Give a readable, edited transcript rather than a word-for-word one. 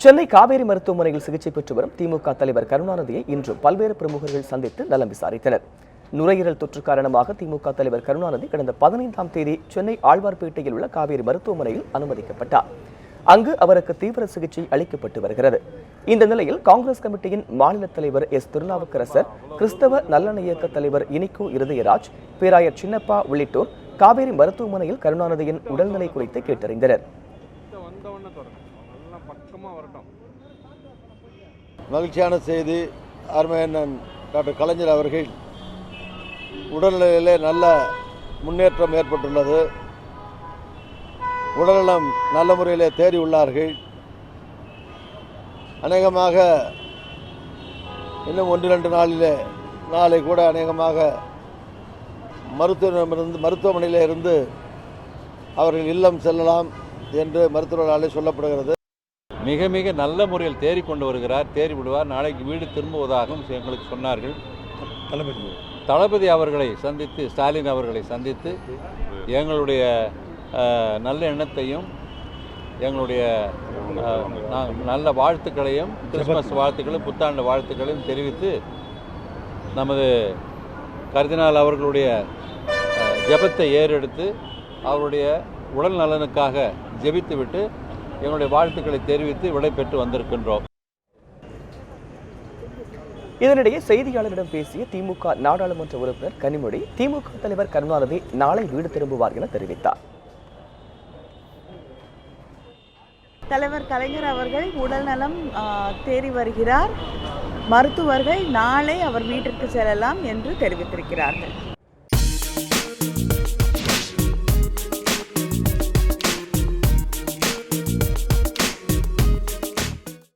சென்னை காவேரி மருத்துவமனையில் சிகிச்சை பெற்று வரும் திமுக தலைவர் கருணாநிதியை இன்று பல்வேறு பிரமுகர்கள் சந்தித்து நலம் விசாரித்தனர். நுரையீரல் தொற்று காரணமாக திமுக தலைவர் கருணாநிதி கடந்த 15ஆம் தேதி சென்னை ஆழ்வார்பேட்டையில் உள்ள காவேரி மருத்துவமனையில் அனுமதிக்கப்பட்டார். அங்கு அவருக்கு தீவிர சிகிச்சை அளிக்கப்பட்டு வருகிறது. இந்த நிலையில் காங்கிரஸ் கமிட்டியின் மாநில தலைவர் எஸ். திருநாவுக்கரசர், கிறிஸ்தவ நல்லெண்ண இயக்க தலைவர் இனிகோ இருதயராஜ், பேராயர் சின்னப்பா உள்ளிட்டோர் காவேரி மருத்துவமனையில் கருணாநிதியின் உடல்நிலை குறித்து கேட்டறிந்தனர். மகிழ்ச்சியான செய்தி. அருமையண்ணன் டாக்டர் கலைஞர் அவர்கள் உடல்நிலையிலே நல்ல முன்னேற்றம் ஏற்பட்டுள்ளது. உடல்நலம் நல்ல முறையிலே தேறி உள்ளார்கள். அநேகமாக இன்னும் 1-2 நாளிலே நாளை கூட அநேகமாக மருத்துவமனையிலே இருந்து அவர்கள் இல்லம் செல்லலாம் என்று மருத்துவர்களாலே சொல்லப்படுகிறது. மிக மிக நல்ல முறையில் தேறி கொண்டு வருகிறார். தேறி விடுவார். நாளைக்கு வீடு திரும்புவதாகவும் எங்களுக்கு சொன்னார்கள். தளபதி அவர்களை சந்தித்து, ஸ்டாலின் அவர்களை சந்தித்து எங்களுடைய நல்ல எண்ணத்தையும் எங்களுடைய நல்ல வாழ்த்துக்களையும், கிறிஸ்மஸ் வாழ்த்துக்களையும், புத்தாண்டு வாழ்த்துக்களையும் தெரிவித்து நமது கர்தினால் அவர்களுடைய ஜெபத்தை ஏறெடுத்து அவருடைய உடல் நலனுக்காக ஜெபித்துவிட்டு எங்களுடைய வாழ்த்துக்களை தெரிவித்து விடைபெற்று வந்திருக்கின்றோம். இதனிடையே செய்தியாளர்களிடம் பேசிய திமுக நாடாளுமன்ற உறுப்பினர் கனிமொழி, திமுக தலைவர் கருணாநிதி நாளை வீடு திரும்புவார் என தெரிவித்தார். தலைவர் கலைஞர் அவர்கள் உடல் நலம் தேறி வருகிறார். மருத்துவர்கள் நாளை அவர் வீட்டிற்கு செல்லலாம் என்று தெரிவித்திருக்கிறார்கள்.